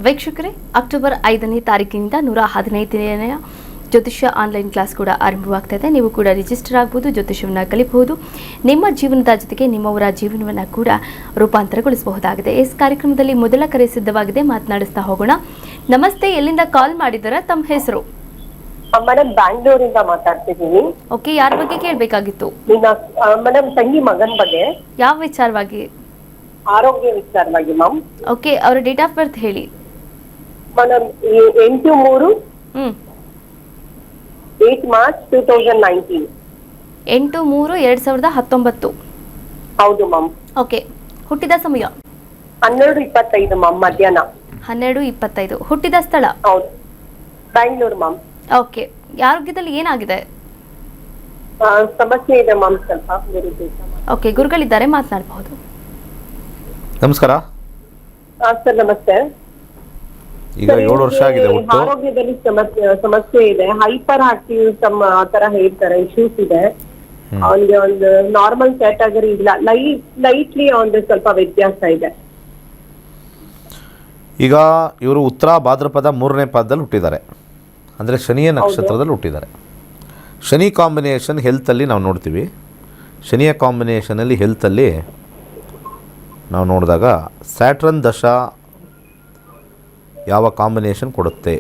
ವೀಕ್ಷಕರೇ, ಅಕ್ಟೋಬರ್ 5ನೇ ತಾರೀಕಿನಿಂದ 115ನೇ ಜ್ಯೋತಿಷ್ಯ ಆನ್ಲೈನ್ ಕ್ಲಾಸ್ ಕೂಡ ಆರಂಭವಾಗ್ತಾ ಇದೆ. ನೀವು ಕೂಡ ರಿಜಿಸ್ಟರ್ ಆಗಬಹುದು, ಜ್ಯೋತಿಷ್ಯವನ್ನು ಕಲಿಯಬಹುದು, ನಿಮ್ಮ ಜೀವನದ ಜೊತೆಗೆ ನಿಮ್ಮವರ ಜೀವನವನ್ನು ಕೂಡ ರೂಪಾಂತರಗೊಳಿಸಬಹುದಾಗಿದೆ. ಈ ಕಾರ್ಯಕ್ರಮದಲ್ಲಿ ಮೊದಲ ಕರೆ ಸಿದ್ಧವಾಗಿದೆ, ಮಾತನಾಡಿಸ್ತಾ ಹೋಗೋಣ. ನಮಸ್ತೆ, ಎಲ್ಲಿಂದ ಕಾಲ್ ಮಾಡಿದ್ದೀರಾ? ತಮ್ಮ ಹೆಸರು? ಮೇಡಮ್, ಬ್ಯಾಂಗ್ಳೂರಿಂದ ಮಾತಾಡ್ತಿದ್ದೀನಿ. ಓಕೆ, ಯಾರ ಬಗ್ಗೆ ಕೇಳಬೇಕಾಗಿತ್ತು? ಮೇಡಮ್, ತಂಗಿ ಮಗನ ಬಗ್ಗೆ. ಯಾವ ವಿಚಾರವಾಗಿ? ಆರೋಗ್ಯ ವಿಚಾರವಾಗಿ ಮ್ಯಾಮ್. ಓಕೆ, ಅವರ ಡೇಟ್ ಆಫ್ ಬರ್ತ್ ಹೇಳಿ. Madam, 8/3 8 March 2019. 8/3/2019. ಹೌದು ಮ್ಯಾಮ್. ಓಕೆ, ಹುಟ್ಟಿದ ಸಮಯ? 12:25 ಮ್ಯಾಮ್, ಮಧ್ಯಾಹ್ನ. 12:25. ಹುಟ್ಟಿದ ಸ್ಥಳ? ಹೌದು, ಬ್ಯಾಂಗ್ಳೂರು ಮ್ಯಾಮ್. ಓಕೆ, ಆರೋಗ್ಯದಲ್ಲಿ ಏನಾಗಿದೆ? ಸಮಸ್ಯೆ ಇದೆ ಮ್ಯಾಮ್, ಸ್ವಲ್ಪ ಗುರುದೇಶ. ಓಕೆ, ಗುರುಗಳಿದ್ದಾರೆ, ಮಾತನಾಡಬಹುದು. ನಮಸ್ಕಾರ ಸರ್. ನಮಸ್ತೆ. ಈಗ 7 ವರ್ಷ ಆಗಿದೆ ಹುಟ್ಟು. ಆರೋಗ್ಯದಲ್ಲಿ ಸಮಸ್ಯೆ ಇದೆ, ಹೈಪರ್ ಆಕ್ಟಿವ್ ಆ ತರ ಹೇಳ್ತಾರೆ, ಇಶ್ಯೂಸ್ ಇದೆ. ಅವನಿಗೆ ಒಂದು ನಾರ್ಮಲ್ ಕ್ಯಾಟಗರಿ ಇಲ್ಲ, ಲೈಟ್ಲಿ ಅವನಿಗೆ ಸ್ವಲ್ಪ ವ್ಯತ್ಯಾಸ ಇದೆ. ಈಗ ಇವರು ಉತ್ತರ ಭಾದ್ರಪದ 3ನೇ ಪಾದದಲ್ಲಿ ಹುಟ್ಟಿದ್ದಾರೆ, ಅಂದರೆ ಶನಿಯ ನಕ್ಷತ್ರದಲ್ಲಿ ಹುಟ್ಟಿದ್ದಾರೆ. ಶನಿ ಕಾಂಬಿನೇಷನ್ ಹೆಲ್ತಲ್ಲಿ ನಾವು ನೋಡ್ತೀವಿ. ಶನಿಯ ಕಾಂಬಿನೇಷನಲ್ಲಿ ಹೆಲ್ತಲ್ಲಿ ನಾವು ನೋಡಿದಾಗ ಸ್ಯಾಟ್ರನ್ ದಶಾ ಯಾವ ಕಾಂಬಿನೇಷನ್ ಕೊಡುತ್ತೆ.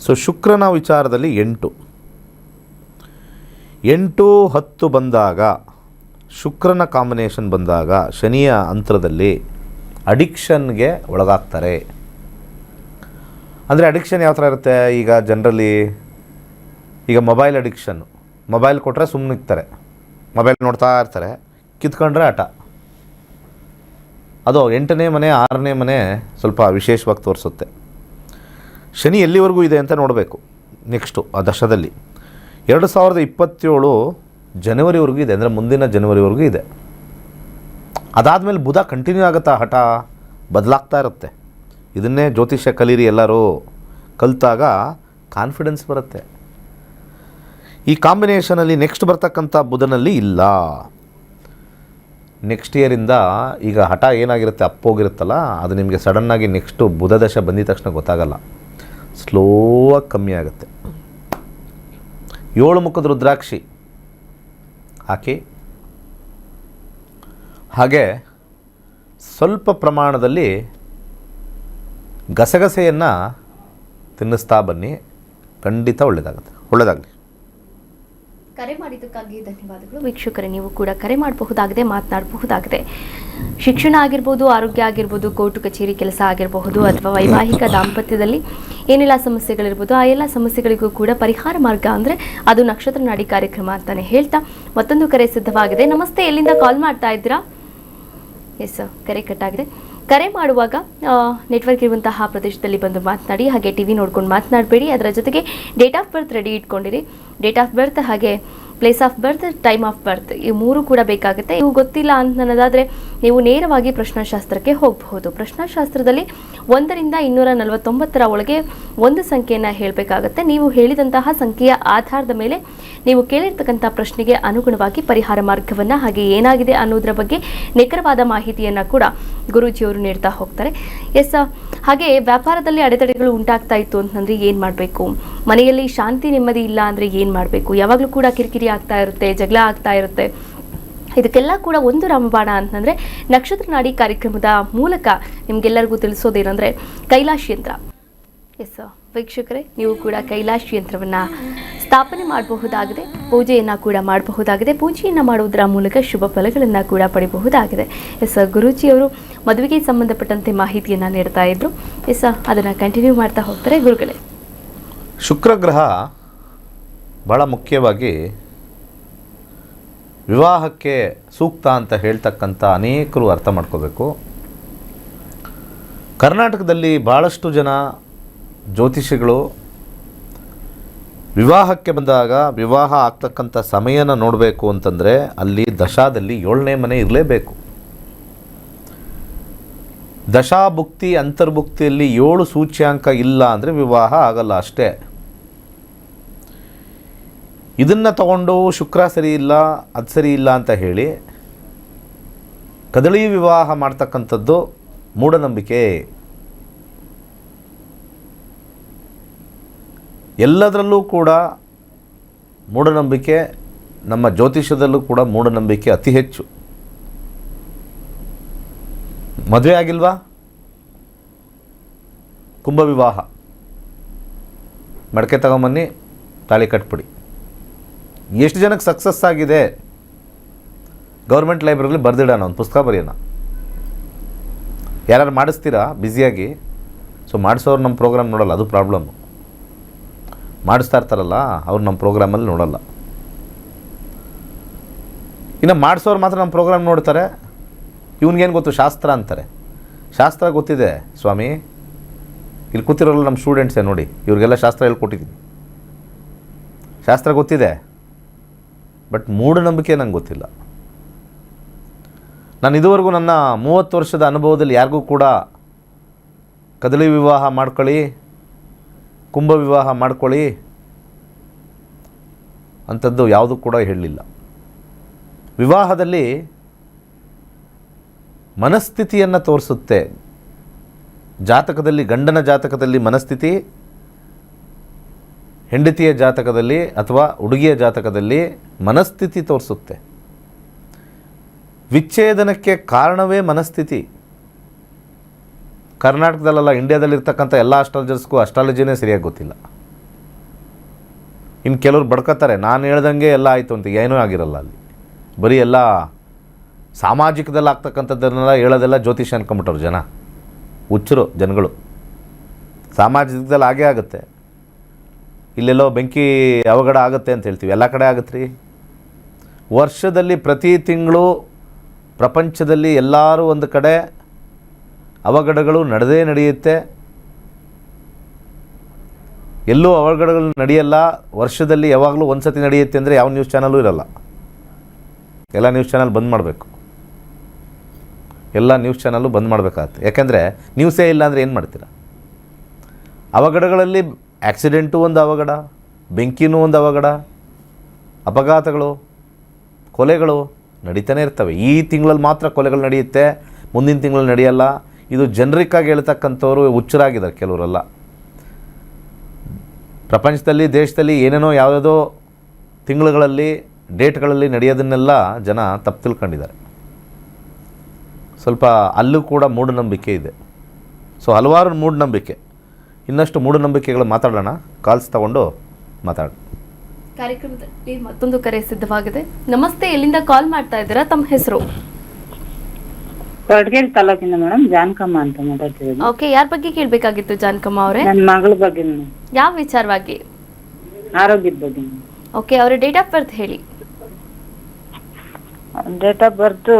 ಸೊ ಶುಕ್ರನ ವಿಚಾರದಲ್ಲಿ 8-10 ಬಂದಾಗ, ಶುಕ್ರನ ಕಾಂಬಿನೇಷನ್ ಬಂದಾಗ ಶನಿಯ ಅಂತರದಲ್ಲಿ ಅಡಿಕ್ಷನ್ಗೆ ಒಳಗಾಗ್ತಾರೆ. ಅಂದರೆ ಅಡಿಕ್ಷನ್ ಯಾವ ಥರ ಇರುತ್ತೆ? ಈಗ ಜನರಲಿ ಈಗ ಮೊಬೈಲ್ ಅಡಿಕ್ಷನ್ನು, ಮೊಬೈಲ್ ಕೊಟ್ಟರೆ ಸುಮ್ಮನೆ ಇರ್ತಾರೆ, ಮೊಬೈಲ್ ನೋಡ್ತಾ ಇರ್ತಾರೆ, ಕಿತ್ಕೊಂಡ್ರೆ ಆಟ. ಅದು 8ನೇ ಮನೆ 6ನೇ ಮನೆ ಸ್ವಲ್ಪ ವಿಶೇಷವಾಗಿ ತೋರಿಸುತ್ತೆ. ಶನಿ ಎಲ್ಲಿವರೆಗೂ ಇದೆ ಅಂತ ನೋಡಬೇಕು. ನೆಕ್ಸ್ಟು ಆ ದಶದಲ್ಲಿ 2027 ಜನವರಿವರೆಗೂ ಇದೆ, ಅಂದರೆ ಮುಂದಿನ ಜನವರಿವರೆಗೂ ಇದೆ. ಅದಾದಮೇಲೆ ಬುಧ ಕಂಟಿನ್ಯೂ ಆಗುತ್ತಾ, ಹಠ ಬದಲಾಗ್ತಾ ಇರುತ್ತೆ. ಇದನ್ನೇ ಜ್ಯೋತಿಷ್ಯ ಕಲೀರಿ ಎಲ್ಲರೂ, ಕಲಿತಾಗ ಕಾನ್ಫಿಡೆನ್ಸ್ ಬರುತ್ತೆ. ಈ ಕಾಂಬಿನೇಷನಲ್ಲಿ ನೆಕ್ಸ್ಟ್ ಬರ್ತಕ್ಕಂಥ ಬುಧನಲ್ಲಿ ಇಲ್ಲ. ನೆಕ್ಸ್ಟ್ ಇಯರಿಂದ ಈಗ ಹಠ ಏನಾಗಿರುತ್ತೆ, ಅಪ್ಪೋಗಿರುತ್ತಲ್ಲ, ಅದು ನಿಮಗೆ ಸಡನ್ನಾಗಿ ನೆಕ್ಸ್ಟು ಬುಧ ದಶ ಬಂದಿದ ತಕ್ಷಣ ಗೊತ್ತಾಗಲ್ಲ, ಸ್ಲೋವಾಗಿ ಕಮ್ಮಿ ಆಗುತ್ತೆ. 7 ಮುಖದ ರುದ್ರಾಕ್ಷಿ ಹಾಕಿ, ಹಾಗೆ ಸ್ವಲ್ಪ ಪ್ರಮಾಣದಲ್ಲಿ ಗಸಗಸೆಯನ್ನು ತಿನ್ನಿಸ್ತಾ ಬನ್ನಿ, ಖಂಡಿತ ಒಳ್ಳೆಯದಾಗಲಿ. ಕರೆ ಮಾಡಿದ್ದಕ್ಕಾಗಿ ಧನ್ಯವಾದಗಳು. ವೀಕ್ಷಕರೇ, ನೀವು ಕೂಡ ಕರೆ ಮಾಡಬಹುದಾಗಿದೆ, ಮಾತನಾಡಬಹುದಾಗಿದೆ. ಶಿಕ್ಷಣ ಆಗಿರ್ಬೋದು, ಆರೋಗ್ಯ ಆಗಿರ್ಬೋದು, ಕೋರ್ಟು ಕಚೇರಿ ಕೆಲಸ ಆಗಿರಬಹುದು, ಅಥವಾ ವೈವಾಹಿಕ ದಾಂಪತ್ಯದಲ್ಲಿ ಏನೆಲ್ಲ ಸಮಸ್ಯೆಗಳಿರ್ಬೋದು, ಆ ಎಲ್ಲ ಸಮಸ್ಯೆಗಳಿಗೂ ಕೂಡ ಪರಿಹಾರ ಮಾರ್ಗ ಅಂದರೆ ಅದು ನಕ್ಷತ್ರ ನಾಡಿ ಕಾರ್ಯಕ್ರಮ ಅಂತಲೇ ಹೇಳ್ತಾ ಮತ್ತೊಂದು ಕರೆ ಸಿದ್ಧವಾಗಿದೆ. ನಮಸ್ತೆ, ಎಲ್ಲಿಂದ ಕಾಲ್ ಮಾಡ್ತಾ ಇದ್ದೀರಾ? ಎಸ್, ಕರೆ ಕಟ್ಟಾಗಿದೆ. ಕರೆ ಮಾಡುವಾಗ ನೆಟ್ವರ್ಕ್ ಇರುವಂತಹ ಪ್ರದೇಶದಲ್ಲಿ ಬಂದು ಮಾತನಾಡಿ, ಹಾಗೆ ಟಿವಿ ನೋಡ್ಕೊಂಡು ಮಾತನಾಡಬೇಡಿ. ಅದರ ಜೊತೆಗೆ ಡೇಟ್ ಆಫ್ ಬರ್ತ್ ರೆಡಿ ಇಟ್ಕೊಂಡಿರಿ. ಡೇಟ್ ಆಫ್ ಬರ್ತ್, ಹಾಗೆ place of birth, time of birth, ಈ 3 ಕೂಡ ಬೇಕಾಗುತ್ತೆ. ಇವು ಗೊತ್ತಿಲ್ಲ ಅಂತ ಅನ್ನೋದಾದರೆ ನೀವು ನೇರವಾಗಿ ಪ್ರಶ್ನಾಶಾಸ್ತ್ರಕ್ಕೆ ಹೋಗಬಹುದು. ಪ್ರಶ್ನಾಶಾಸ್ತ್ರದಲ್ಲಿ 1ರಿಂದ 249 ಒಳಗೆ ಒಂದು ಸಂಖ್ಯೆಯನ್ನು ಹೇಳಬೇಕಾಗತ್ತೆ. ನೀವು ಹೇಳಿದಂತಹ ಸಂಖ್ಯೆಯ ಆಧಾರದ ಮೇಲೆ ನೀವು ಕೇಳಿರ್ತಕ್ಕಂಥ ಪ್ರಶ್ನೆಗೆ ಅನುಗುಣವಾಗಿ ಪರಿಹಾರ ಮಾರ್ಗವನ್ನು, ಹಾಗೆ ಏನಾಗಿದೆ ಅನ್ನೋದರ ಬಗ್ಗೆ ನಿಖರವಾದ ಮಾಹಿತಿಯನ್ನು ಕೂಡ ಗುರೂಜಿಯವರು ನೀಡ್ತಾ ಹೋಗ್ತಾರೆ. ಎಸ್, ಹಾಗೆ ವ್ಯಾಪಾರದಲ್ಲಿ ಅಡೆತಡೆಗಳು ಉಂಟಾಗ್ತಾ ಇತ್ತು ಅಂತಂದರೆ ಏನು ಮಾಡಬೇಕು? ಮನೆಯಲ್ಲಿ ಶಾಂತಿ ನೆಮ್ಮದಿ ಇಲ್ಲ ಅಂದರೆ ಏನು ಮಾಡಬೇಕು? ಯಾವಾಗಲೂ ಕೂಡ ಕಿರಿಕಿರಿ ಆಗ್ತಾ ಇರುತ್ತೆ, ಜಗಳ ಆಗ್ತಾ ಇರುತ್ತೆ. ಇದಕ್ಕೆಲ್ಲ ಕೂಡ ಒಂದು ರಾಮಬಾಣ ಅಂತಂದರೆ ನಕ್ಷತ್ರ ನಾಡಿ ಕಾರ್ಯಕ್ರಮದ ಮೂಲಕ ನಿಮಗೆಲ್ಲರಿಗೂ ತಿಳಿಸೋದೇನೆಂದರೆ ಕೈಲಾಶ್ ಯಂತ್ರ. ಎಸ್ ವೀಕ್ಷಕರೇ, ನೀವು ಕೂಡ ಕೈಲಾಶ್ ಯಂತ್ರವನ್ನು ಸ್ಥಾಪನೆ ಮಾಡಬಹುದಾಗಿದೆ, ಪೂಜೆಯನ್ನು ಕೂಡ ಮಾಡಬಹುದಾಗಿದೆ. ಪೂಜೆಯನ್ನು ಮಾಡುವುದರ ಮೂಲಕ ಶುಭ ಫಲಗಳನ್ನು ಕೂಡ ಪಡೆಯಬಹುದಾಗಿದೆ. ಎಸ್, ಗುರೂಜಿಯವರು ಮದುವೆಗೆ ಸಂಬಂಧಪಟ್ಟಂತೆ ಮಾಹಿತಿಯನ್ನು ನೀಡ್ತಾ ಇದ್ರು. ಎಸ್, ಅದನ್ನು ಕಂಟಿನ್ಯೂ ಮಾಡ್ತಾ ಹೋಗ್ತಾರೆ ಗುರುಗಳೇ. ಶುಕ್ರ ಗ್ರಹ ಭಾಳ ಮುಖ್ಯವಾಗಿ ವಿವಾಹಕ್ಕೆ ಸೂಕ್ತ ಅಂತ ಹೇಳ್ತಕ್ಕಂಥ ಅನೇಕರು ಅರ್ಥ ಮಾಡ್ಕೋಬೇಕು. ಕರ್ನಾಟಕದಲ್ಲಿ ಭಾಳಷ್ಟು ಜನ ಜ್ಯೋತಿಷಿಗಳು ವಿವಾಹಕ್ಕೆ ಬಂದಾಗ ವಿವಾಹ ಆಗ್ತಕ್ಕಂಥ ಸಮಯನ ನೋಡಬೇಕು ಅಂತಂದರೆ ಅಲ್ಲಿ ದಶಾದಲ್ಲಿ 7ನೇ ಮನೆ ಇರಲೇಬೇಕು. ದಶಾಭುಕ್ತಿ ಅಂತರ್ಭುಕ್ತಿಯಲ್ಲಿ 7 ಸೂಚ್ಯಾಂಕ ಇಲ್ಲ ಅಂದರೆ ವಿವಾಹ ಆಗಲ್ಲ ಅಷ್ಟೇ. ಇದನ್ನು ತಗೊಂಡು ಶುಕ್ರ ಸರಿ ಇಲ್ಲ, ಅದು ಸರಿ ಇಲ್ಲ ಅಂತ ಹೇಳಿ ಕದಳಿ ವಿವಾಹ ಮಾಡ್ತಕ್ಕಂಥದ್ದು ಮೂಢನಂಬಿಕೆ. ಎಲ್ಲದರಲ್ಲೂ ಕೂಡ ಮೂಢನಂಬಿಕೆ, ನಮ್ಮ ಜ್ಯೋತಿಷ್ಯದಲ್ಲೂ ಕೂಡ ಮೂಢನಂಬಿಕೆ ಅತಿ ಹೆಚ್ಚು. ಮದುವೆ ಆಗಿಲ್ವಾ? ಕುಂಭ ವಿವಾಹ, ಮಡಕೆ ತಗೊಂಬನ್ನಿ, ತಾಳಿ ಕಟ್ಬಿಡಿ. ಎಷ್ಟು ಜನಕ್ಕೆ ಸಕ್ಸಸ್ ಆಗಿದೆ? ಗೌರ್ಮೆಂಟ್ ಲೈಬ್ರರಿಲಿ ಬರೆದಿಡೋಣ, ಒಂದು ಪುಸ್ತಕ ಬರೆಯೋಣ. ಯಾರು ಮಾಡಿಸ್ತೀರಾ ಬ್ಯುಸಿಯಾಗಿ? ಸೊ ಮಾಡಿಸೋರು ನಮ್ಮ ಪ್ರೋಗ್ರಾಮ್ ನೋಡೋಲ್ಲ, ಅದು ಪ್ರಾಬ್ಲಮ್ಮು. ಮಾಡಿಸ್ತಾ ಇರ್ತಾರಲ್ಲ ಅವ್ರು ನಮ್ಮ ಪ್ರೋಗ್ರಾಮಲ್ಲಿ ನೋಡೋಲ್ಲ. ಇನ್ನು ಮಾಡಿಸೋರು ಮಾತ್ರ ನಮ್ಮ ಪ್ರೋಗ್ರಾಮ್ ನೋಡ್ತಾರೆ. ಇವ್ನಿಗೇನು ಗೊತ್ತು? ಶಾಸ್ತ್ರ ಅಂತಾರೆ. ಶಾಸ್ತ್ರ ಗೊತ್ತಿದೆ ಸ್ವಾಮಿ, ಇಲ್ಲಿ ಕೂತಿರೋಲ್ಲ ನಮ್ಮ ಸ್ಟೂಡೆಂಟ್ಸೇ ನೋಡಿ, ಇವ್ರಿಗೆಲ್ಲ ಶಾಸ್ತ್ರ ಹೇಳ್ಕೊಟ್ಟಿದ್ದೀನಿ. ಶಾಸ್ತ್ರ ಗೊತ್ತಿದೆ, ಬಟ್ ಮೂಢನಂಬಿಕೆ ನಂಗೆ ಗೊತ್ತಿಲ್ಲ. ನಾನು ಇದುವರೆಗೂ ನನ್ನ 30 ವರ್ಷದ ಅನುಭವದಲ್ಲಿ ಯಾರಿಗೂ ಕೂಡ ಕದಲಿ ವಿವಾಹ ಮಾಡ್ಕೊಳ್ಳಿ, ಕುಂಭ ವಿವಾಹ ಮಾಡ್ಕೊಳ್ಳಿ ಅಂಥದ್ದು ಯಾವುದೂ ಕೂಡ ಹೇಳಲಿಲ್ಲ. ವಿವಾಹದಲ್ಲಿ ಮನಸ್ಥಿತಿಯನ್ನು ತೋರಿಸುತ್ತೆ. ಜಾತಕದಲ್ಲಿ, ಗಂಡನ ಜಾತಕದಲ್ಲಿ ಮನಸ್ಥಿತಿ, ಹೆಂಡತಿಯ ಜಾತಕದಲ್ಲಿ ಅಥವಾ ಹುಡುಗಿಯ ಜಾತಕದಲ್ಲಿ ಮನಸ್ಥಿತಿ ತೋರಿಸುತ್ತೆ. ವಿಚ್ಛೇದನಕ್ಕೆ ಕಾರಣವೇ ಮನಸ್ಥಿತಿ. ಕರ್ನಾಟಕದಲ್ಲ, ಇಂಡಿಯಾದಲ್ಲಿರ್ತಕ್ಕಂಥ ಎಲ್ಲ ಅಸ್ಟ್ರಾಲಜರ್ಸ್ಗೂ ಅಸ್ಟ್ರಾಲಜಿನೇ ಸರಿಯಾಗಿ ಗೊತ್ತಿಲ್ಲ. ಇನ್ನು ಕೆಲವ್ರು ಬಡ್ಕೋತಾರೆ, ನಾನು ಹೇಳ್ದಂಗೆ ಎಲ್ಲ ಆಯಿತು ಅಂತ. ಏನೂ ಆಗಿರಲ್ಲ ಅಲ್ಲಿ. ಬರೀ ಎಲ್ಲ ಸಾಮಾಜಿಕದಲ್ಲಿ ಆಗ್ತಕ್ಕಂಥದ್ದನ್ನೆಲ್ಲ ಹೇಳೋದೆಲ್ಲ ಜ್ಯೋತಿಷ ಅನ್ಕೊಂಬಿಟ್ಟವ್ರು ಜನ. ಹುಚ್ಚರು ಜನಗಳು. ಸಾಮಾಜಿಕದಲ್ಲಿ ಆಗೇ ಆಗುತ್ತೆ. ಇಲ್ಲೆಲ್ಲೋ ಬೆಂಕಿ ಅವಘಡ ಆಗುತ್ತೆ ಅಂತ ಹೇಳ್ತೀವಿ, ಎಲ್ಲ ಕಡೆ ಆಗುತ್ತೆ ರೀ. ವರ್ಷದಲ್ಲಿ ಪ್ರತಿ ತಿಂಗಳು ಪ್ರಪಂಚದಲ್ಲಿ ಎಲ್ಲರೂ ಒಂದು ಕಡೆ ಅವಘಡಗಳು ನಡೆಯುತ್ತೆ. ಎಲ್ಲೂ ಅವಘಡಗಳು ನಡೆಯಲ್ಲ. ವರ್ಷದಲ್ಲಿ ಯಾವಾಗಲೂ ಒಂದು ಸತಿ ನಡೆಯುತ್ತೆ ಅಂದರೆ ಯಾವ ನ್ಯೂಸ್ ಚಾನಲ್ಲೂ ಇರಲ್ಲ. ಎಲ್ಲ ನ್ಯೂಸ್ ಚಾನಲ್ ಬಂದ್ ಮಾಡಬೇಕು. ಎಲ್ಲ ನ್ಯೂಸ್ ಚಾನಲ್ಲು ಬಂದ್ ಮಾಡಬೇಕಾಗತ್ತೆ. ಯಾಕೆಂದರೆ ನ್ಯೂಸೇ ಇಲ್ಲ ಅಂದರೆ ಏನು ಮಾಡ್ತೀರಾ? ಅವಘಡಗಳಲ್ಲಿ ಆಕ್ಸಿಡೆಂಟು ಒಂದು ಅವಘಡ, ಬೆಂಕಿನೂ ಒಂದು ಅವಘಡ, ಅಪಘಾತಗಳು, ಕೊಲೆಗಳು ನಡೀತಾನೆ ಇರ್ತವೆ. ಈ ತಿಂಗಳಲ್ಲಿ ಮಾತ್ರ ಕೊಲೆಗಳು ನಡೆಯುತ್ತೆ, ಮುಂದಿನ ತಿಂಗಳಲ್ಲಿ ನಡೆಯಲ್ಲ. ಇದು ಜನರಿಕ್ಕಾಗಿ ಹೇಳ್ತಕ್ಕಂಥವ್ರು ಹುಚ್ಚರಾಗಿದ್ದಾರೆ ಕೆಲವರೆಲ್ಲ. ಪ್ರಪಂಚದಲ್ಲಿ, ದೇಶದಲ್ಲಿ ಏನೇನೋ ಯಾವುದೋ ತಿಂಗಳುಗಳಲ್ಲಿ, ಡೇಟ್ಗಳಲ್ಲಿ ನಡೆಯೋದನ್ನೆಲ್ಲ ಜನ ತಪ್ಪು ತಿಳ್ಕೊಂಡಿದ್ದಾರೆ. ಸ್ವಲ್ಪ ಅಲ್ಲೂ ಕೂಡ ಮೂಢನಂಬಿಕೆ ಇದೆ. ಸೊ ಹಲವಾರು ಮೂಢನಂಬಿಕೆ, ಇನ್ನಷ್ಟು ಮೂಢನಂಬಿಕೆಗಳು ಮಾತಾಡೋಣ. ಕಾಲ್ಸ್ ತಗೊಂಡು ಮಾತಾಡೋಣ. ಕಾರ್ಯಕ್ರಮದಲ್ಲಿ ಮತ್ತೊಂದು ಕರೆ ಸಿದ್ಧವಾಗಿದೆ. ನಮಸ್ತೆ, ಎಲ್ಲಿಂದ ಕಾಲ್ ಮಾಡ್ತಾ ಇದ್ದೀರಾ? ತಮ್ಮ ಹೆಸರು? ಕೊರಟಗೆರೆ ತಾಲೂಕಿಂದ ಮೇಡಮ್, ಜಾನಕಮ್ಮ ಅಂತ ಮಾತಾಡ್ತಿರೋದು. ಓಕೆ, ಯಾರ ಬಗ್ಗೆ ಕೇಳಬೇಕಾಗಿತ್ತು ಜಾನಕಮ್ಮ ಅವರೇ? ನನ್ನ ಮಗಳ ಬಗ್ಗೆ, ಯಾವ ವಿಚಾರವಾಗಿ? ಆರೋಗ್ಯದ ಬಗ್ಗೆ. ಓಕೆ, ಅವರ ಡೇಟ್ ಆಫ್ ಬರ್ತ್ ಹೇಳಿ. Date of birth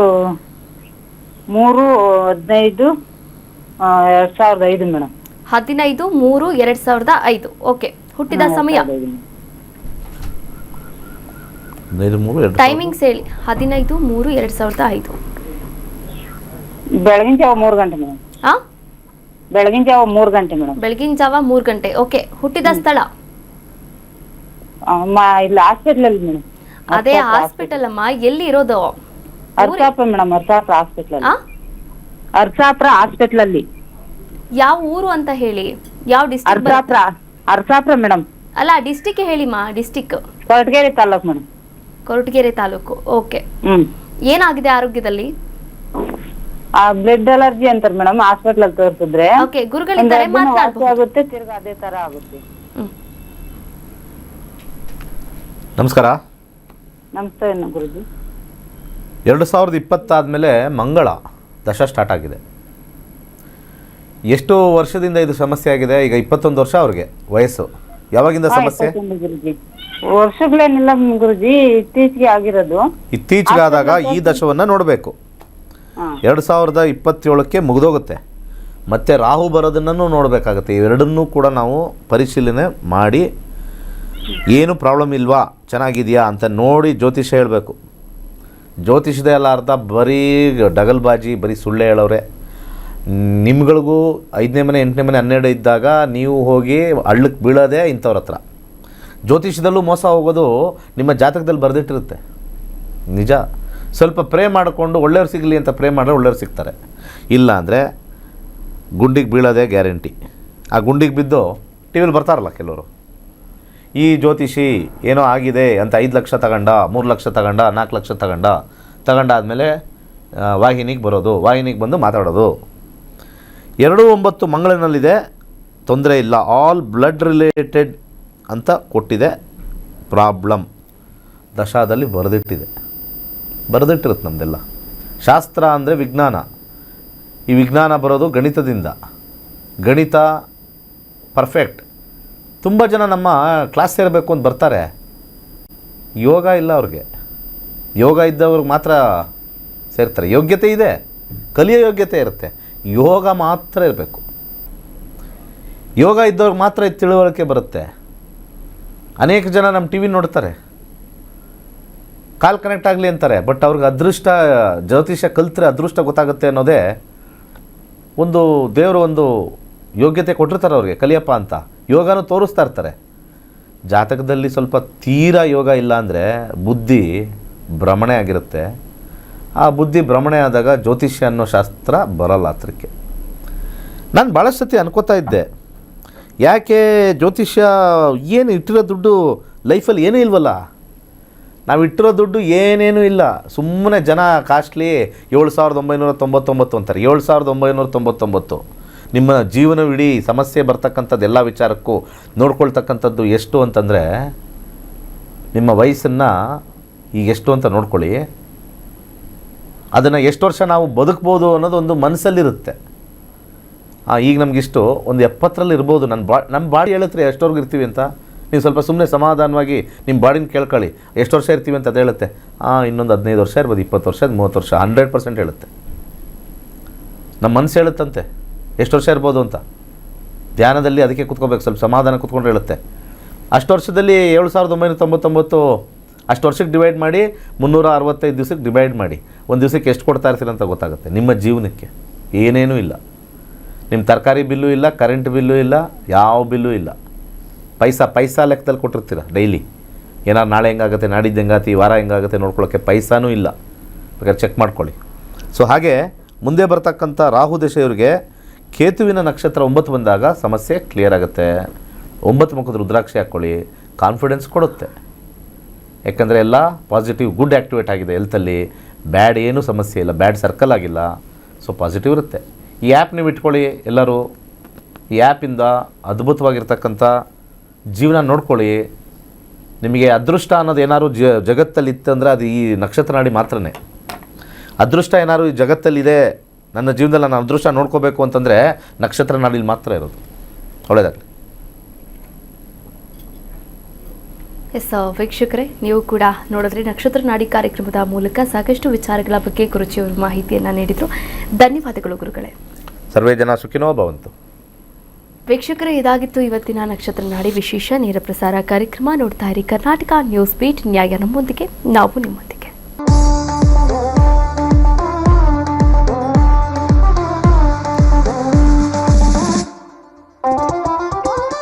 3/15/2005 madam. 15/3/2005. Okay, ಹುಟ್ಟಿದ ಸಮಯ, ಟೈಮಿಂಗ್ಸ್ ಹೇಳಿ. 15/3/2005. ಬೆಳಗಿನ ಜಾವ 3 ಗಂಟೆ ಮೇಡಮ್. ಬೆಳಗಿನ ಜಾವ 3 ಗಂಟೆ ಮೇಡಮ್. ಬೆಳಗಿನ ಜಾವ 3 ಗಂಟೆ. ಓಕೆ, ಹುಟ್ಟಿದ ಸ್ಥಳ? ಇಲ್ಲಿ ಹಾಸ್ಪಿಟಲ್ ಅಲ್ಲಿ ಮೇಡಮ್. ಅದೇ ಹಾಸ್ಪಿಟಲ್ ಅಮ್ಮ, ಎಲ್ಲಿ ಇರೋದು? ಅರ್ಸಾಪುರ ಮೇಡಮ್, ಅರ್ಸಾಪುರ ಹಾಸ್ಪಿಟಲ್. ಅರ್ಸಾಪುರ ಹಾಸ್ಪಿಟಲ್ ಅಲ್ಲಿ. ಯಾವ ಊರು ಅಂತ ಹೇಳಿ, ಯಾವ ಡಿಸ್ಟ್ರಿಕ್ಟ್? ಅರ್ಸಾಪುರ ಮೇಡಮ್. ಅಲ್ಲ, ಡಿಸ್ಟಿಕ್ ಹೇಳಿಮ್ಮ. District Koratagere taluk madam. Koratagere taluk. Okay, ಏನಾಗಿದೆ ಆರೋಗ್ಯದಲ್ಲಿ? ಬ್ಲಡ್ ಅಲರ್ಜಿ ಅಂತಾರೆ ಮೇಡಮ್, ಹಾಸ್ಪಿಟಲ್ ಅಲ್ಲಿ ತೋರಿಸಿದ್ರೆ. ಓಕೆ, ಗುರುಗಳಿದ್ದಾರೆ, ಮಾತನಾಡಬಹುದು. ಆಗುತ್ತೆ, ತಿರ್ಗಾ ಅದೇ ತರ ಆಗುತ್ತೆ. ನಮಸ್ಕಾರ. ನಮಸ್ತೆ ಗುರುಜಿ. 2020 ಆದಮೇಲೆ ಮಂಗಳ ದಶ ಸ್ಟಾರ್ಟ್ ಆಗಿದೆ. ಎಷ್ಟು ವರ್ಷದಿಂದ ಇದು ಸಮಸ್ಯೆ ಆಗಿದೆ? ಈಗ 21 ವರ್ಷ ಅವ್ರಿಗೆ ವಯಸ್ಸು. ಯಾವಾಗಿಂದ ಸಮಸ್ಯೆ? ಗುರುಜಿ ವರ್ಷಗಳೇನಿಲ್ಲ ಗುರುಜಿ, ಇತ್ತೀಚೆಗೆ ಆಗಿರೋದು. ಇತ್ತೀಚೆಗಾದಾಗ ಈ ದಶವನ್ನು ನೋಡಬೇಕು. 2027ಕ್ಕೆ ಮುಗಿದೋಗುತ್ತೆ. ಮತ್ತು ರಾಹು ಬರೋದನ್ನು ನೋಡಬೇಕಾಗುತ್ತೆ. ಇವೆರಡನ್ನೂ ಕೂಡ ನಾವು ಪರಿಶೀಲನೆ ಮಾಡಿ ಏನು ಪ್ರಾಬ್ಲಮ್ ಇಲ್ವಾ, ಚೆನ್ನಾಗಿದೆಯಾ ಅಂತ ನೋಡಿ ಜ್ಯೋತಿಷ್ಯ ಹೇಳಬೇಕು. ಜ್ಯೋತಿಷದ ಎಲ್ಲ ಅರ್ಥ ಬರೀ ಡಗಲ್ಬಾಜಿ, ಬರೀ ಸುಳ್ಳೆ ಹೇಳೋರೆ. ನಿಮ್ಗಳಿಗೂ 5ನೇ ಮನೆ 8ನೇ ಮನೆ 12 ಇದ್ದಾಗ ನೀವು ಹೋಗಿ ಹಳ್ಳಕ್ಕೆ ಬೀಳೋದೇ ಇಂಥವ್ರ ಹತ್ರ. ಜ್ಯೋತಿಷದಲ್ಲೂ ಮೋಸ ಹೋಗೋದು ನಿಮ್ಮ ಜಾತಕದಲ್ಲಿ ಬರೆದಿಟ್ಟಿರುತ್ತೆ. ನಿಜ. ಸ್ವಲ್ಪ ಪ್ರೇ ಮಾಡಿಕೊಂಡು ಒಳ್ಳೆಯವ್ರು ಸಿಗಲಿ ಅಂತ ಪ್ರೇ ಮಾಡಿದ್ರೆ ಒಳ್ಳೆಯವ್ರು ಸಿಗ್ತಾರೆ. ಇಲ್ಲ ಅಂದರೆ ಗುಂಡಿಗೆ ಬೀಳೋದೇ ಗ್ಯಾರಂಟಿ. ಆ ಗುಂಡಿಗೆ ಬಿದ್ದು ಟಿ ವಿಲಿ ಬರ್ತಾರಲ್ಲ ಕೆಲವರು, ಈ ಜ್ಯೋತಿಷಿ ಏನೋ ಆಗಿದೆ ಅಂತ 5 ಲಕ್ಷ ತಗೊಂಡ, 3 ಲಕ್ಷ ತಗೊಂಡ, 4 ಲಕ್ಷ ತಗೊಂಡಾದಮೇಲೆ ವಾಹಿನಿಗೆ ಬರೋದು, ವಾಹಿನಿಗೆ ಬಂದು ಮಾತಾಡೋದು. 2-9 ಮಂಗಳನಲ್ಲಿದೆ, ತೊಂದರೆ ಇಲ್ಲ, ಆಲ್ ಬ್ಲಡ್ ರಿಲೇಟೆಡ್ ಅಂತ ಕೊಟ್ಟಿದೆ. ಪ್ರಾಬ್ಲಮ್ ದಶಾದಲ್ಲಿ ಬರೆದಿಟ್ಟಿರುತ್ತೆ ನಮ್ಮದೆಲ್ಲ. ಶಾಸ್ತ್ರ ಅಂದರೆ ವಿಜ್ಞಾನ. ಈ ವಿಜ್ಞಾನ ಬರೋದು ಗಣಿತದಿಂದ. ಗಣಿತ ಪರ್ಫೆಕ್ಟ್. ತುಂಬ ಜನ ನಮ್ಮ ಕ್ಲಾಸ್ ಸೇರಬೇಕು ಅಂತ ಬರ್ತಾರೆ, ಯೋಗ ಇಲ್ಲ ಅವ್ರಿಗೆ. ಯೋಗ ಇದ್ದವ್ರಿಗೆ ಮಾತ್ರ ಸೇರ್ತಾರೆ. ಯೋಗ್ಯತೆ ಇದೆ, ಕಲಿಯೋ ಯೋಗ್ಯತೆ ಇರುತ್ತೆ, ಯೋಗ ಮಾತ್ರ ಇರಬೇಕು. ಯೋಗ ಇದ್ದವ್ರಿಗೆ ಮಾತ್ರ ಇದು ತಿಳುವಳಿಕೆ ಬರುತ್ತೆ. ಅನೇಕ ಜನ ನಮ್ಮ ಟಿ ವಿ ನೋಡ್ತಾರೆ, ಕಾಲ್ ಕನೆಕ್ಟ್ ಆಗಲಿ ಅಂತಾರೆ, ಬಟ್ ಅವ್ರಿಗೆ ಅದೃಷ್ಟ, ಜ್ಯೋತಿಷ್ಯ ಕಲ್ತ್ರೆ ಅದೃಷ್ಟ ಗೊತ್ತಾಗುತ್ತೆ ಅನ್ನೋದೇ ಒಂದು ದೇವರು ಒಂದು ಯೋಗ್ಯತೆ ಕೊಟ್ಟಿರ್ತಾರೆ ಅವ್ರಿಗೆ, ಕಲಿಯಪ್ಪ ಅಂತ. ಯೋಗನೂ ತೋರಿಸ್ತಾ ಇರ್ತಾರೆ. ಜಾತಕದಲ್ಲಿ ಸ್ವಲ್ಪ ತೀರಾ ಯೋಗ ಇಲ್ಲ ಅಂದರೆ ಬುದ್ಧಿ ಭ್ರಮಣೆ ಆಗಿರುತ್ತೆ. ಆ ಬುದ್ಧಿ ಭ್ರಮಣೆ ಆದಾಗ ಜ್ಯೋತಿಷ್ಯ ಅನ್ನೋ ಶಾಸ್ತ್ರ ಬರಲ್ಲ ಹತ್ರಕ್ಕೆ. ನಾನು ಭಾಳಷ್ಟು ಸತಿ ಅನ್ಕೋತಾ ಇದ್ದೆ, ಯಾಕೆ ಜ್ಯೋತಿಷ್ಯ ಏನು ಇಟ್ಟಿರೋ ದುಡ್ಡು ಲೈಫಲ್ಲಿ ಏನೂ ಇಲ್ವಲ್ಲ, ನಾವು ಇಟ್ಟಿರೋ ದುಡ್ಡು ಏನೇನೂ ಇಲ್ಲ, ಸುಮ್ಮನೆ ಜನ ಕಾಸ್ಟ್ಲಿ 7,999 ಅಂತಾರೆ. 7,999. ನಿಮ್ಮ ಜೀವನವಿಡೀ ಸಮಸ್ಯೆ ಬರ್ತಕ್ಕಂಥದ್ದು ಎಲ್ಲ ವಿಚಾರಕ್ಕೂ ನೋಡ್ಕೊಳ್ತಕ್ಕಂಥದ್ದು ಎಷ್ಟು ಅಂತಂದರೆ, ನಿಮ್ಮ ವಯಸ್ಸನ್ನು ಈಗ ಎಷ್ಟು ಅಂತ ನೋಡ್ಕೊಳ್ಳಿ, ಅದನ್ನು ಎಷ್ಟು ವರ್ಷ ನಾವು ಬದುಕ್ಬೋದು ಅನ್ನೋದು ಒಂದು ಮನಸ್ಸಲ್ಲಿರುತ್ತೆ. ಈಗ ನಮಗಿಷ್ಟು ಒಂದು 70ರಲ್ಲಿ ಇರ್ಬೋದು, ನಮ್ಮ ಬಾಡಿ ಹೇಳುತ್ತೆ ಎಷ್ಟವರೆಗೂ ಇರ್ತೀವಿ ಅಂತ. ನೀವು ಸ್ವಲ್ಪ ಸುಮ್ಮನೆ ಸಮಾಧಾನವಾಗಿ ನಿಮ್ಮ ಬಾಡಿನ ಕೇಳ್ಕೊಳ್ಳಿ, ಎಷ್ಟು ವರ್ಷ ಇರ್ತೀವಿ ಅಂತ ಅದು ಹೇಳುತ್ತೆ. ಇನ್ನೊಂದು 15 ವರ್ಷ ಇರ್ಬೋದು, 20 ವರ್ಷ, 30 ವರ್ಷ, 100% ಹೇಳುತ್ತೆ. ನಮ್ಮ ಮನಸ್ಸು ಹೇಳುತ್ತಂತೆ ಎಷ್ಟು ವರ್ಷ ಇರ್ಬೋದು ಅಂತ. ಧ್ಯಾನದಲ್ಲಿ ಅದಕ್ಕೆ ಕೂತ್ಕೋಬೇಕು, ಸ್ವಲ್ಪ ಸಮಾಧಾನ ಕೂತ್ಕೊಂಡು ಹೇಳುತ್ತೆ. ಅಷ್ಟು ವರ್ಷದಲ್ಲಿ 7,999 ಅಷ್ಟು ವರ್ಷಕ್ಕೆ ಡಿವೈಡ್ ಮಾಡಿ 365 ದಿವಸಕ್ಕೆ ಡಿವೈಡ್ ಮಾಡಿ, ಒಂದು ದಿವಸಕ್ಕೆ ಎಷ್ಟು ಕೊಡ್ತಾ ಇರ್ತೀರ ಅಂತ ಗೊತ್ತಾಗುತ್ತೆ. ನಿಮ್ಮ ಜೀವನಕ್ಕೆ ಏನೇನೂ ಇಲ್ಲ, ನಿಮ್ಮ ತರಕಾರಿ ಬಿಲ್ಲು ಇಲ್ಲ, ಕರೆಂಟ್ ಬಿಲ್ಲು ಇಲ್ಲ, ಯಾವ ಬಿಲ್ಲು ಇಲ್ಲ. ಪೈಸಾ ಲೆಕ್ಕದಲ್ಲಿ ಕೊಟ್ಟಿರ್ತೀರ ಡೈಲಿ. ಏನಾರು ನಾಳೆ ಹೆಂಗಾಗುತ್ತೆ, ನಾಡಿದ್ದು ಹೆಂಗಾಗುತ್ತೆ, ಈ ವಾರ ಹೆಂಗಾಗುತ್ತೆ ನೋಡ್ಕೊಳ್ಳೋಕ್ಕೆ ಪೈಸಾನೂ ಇಲ್ಲ. ಬೇಕಾದ್ರೆ ಚೆಕ್ ಮಾಡ್ಕೊಳ್ಳಿ. ಸೊ ಹಾಗೆ ಮುಂದೆ ಬರ್ತಕ್ಕಂಥ ರಾಹು ದಶೆಯವರಿಗೆ ಕೇತುವಿನ ನಕ್ಷತ್ರ 9 ಬಂದಾಗ ಸಮಸ್ಯೆ ಕ್ಲಿಯರ್ ಆಗುತ್ತೆ. 9 ಮುಖದ ರುದ್ರಾಕ್ಷಿ ಹಾಕ್ಕೊಳ್ಳಿ, ಕಾನ್ಫಿಡೆನ್ಸ್ ಕೊಡುತ್ತೆ. ಯಾಕಂದರೆ ಎಲ್ಲ ಪಾಸಿಟಿವ್ ಗುಡ್ ಆ್ಯಕ್ಟಿವೇಟ್ ಆಗಿದೆ ಹೆಲ್ತಲ್ಲಿ. ಬ್ಯಾಡ್ ಏನೂ ಸಮಸ್ಯೆ ಇಲ್ಲ, ಬ್ಯಾಡ್ ಸರ್ಕಲ್ ಆಗಿಲ್ಲ. ಸೊ ಪಾಸಿಟಿವ್ ಇರುತ್ತೆ. ಈ ಆ್ಯಪ್ ನೀವು ಇಟ್ಕೊಳ್ಳಿ ಎಲ್ಲರೂ. ಈ ಆ್ಯಪಿಂದ ಅದ್ಭುತವಾಗಿರ್ತಕ್ಕಂಥ ಜೀವನ ನೋಡ್ಕೊಳ್ಳಿ. ನಿಮಗೆ ಅದೃಷ್ಟ ಅನ್ನೋದು ಏನಾದ್ರು ಜಗತ್ತಲ್ಲಿ ಇತ್ತಂದರೆ ಅದು ಈ ನಕ್ಷತ್ರ ನಾಡಿ ಮಾತ್ರನೇ. ಅದೃಷ್ಟ ಏನಾದ್ರು ಈ ಜಗತ್ತಲ್ಲಿದೆ, ನನ್ನ ಜೀವನದಲ್ಲಿ ನಾನು ಅದೃಷ್ಟ ನೋಡ್ಕೋಬೇಕು ಅಂತಂದರೆ ನಕ್ಷತ್ರ ನಾಡಿಲಿ ಮಾತ್ರ ಇರೋದು. ಒಳ್ಳೆಯದಾಗಲಿ. ಎಸ್ ವೀಕ್ಷಕರೇ, ನೀವು ಕೂಡ ನೋಡಿದ್ರೆ ನಕ್ಷತ್ರ ನಾಡಿ ಕಾರ್ಯಕ್ರಮದ ಮೂಲಕ ಸಾಕಷ್ಟು ವಿಚಾರಗಳ ಬಗ್ಗೆ ಗುರುಜಿಯವರು ಮಾಹಿತಿಯನ್ನು ನೀಡಿದರು. ಧನ್ಯವಾದಗಳು ಗುರುಗಳೇ. ಸರ್ವೇ ಜನ ಸುಖಿನೋ ಭವಂತು. ವೀಕ್ಷಕರೇ, ಇದಾಗಿತ್ತು ಇವತ್ತಿನ ನಕ್ಷತ್ರ ನಾಡಿ ವಿಶೇಷ ನೇರ ಪ್ರಸಾರ ಕಾರ್ಯಕ್ರಮ. ನೋಡ್ತಾ ಇರಿ ಕರ್ನಾಟಕ ನ್ಯೂಸ್ ಬೀಟ್, ನ್ಯಾಯ ನಮ್ಮೊಂದಿಗೆ, ನಾವು ನಿಮ್ಮೊಂದಿಗೆ.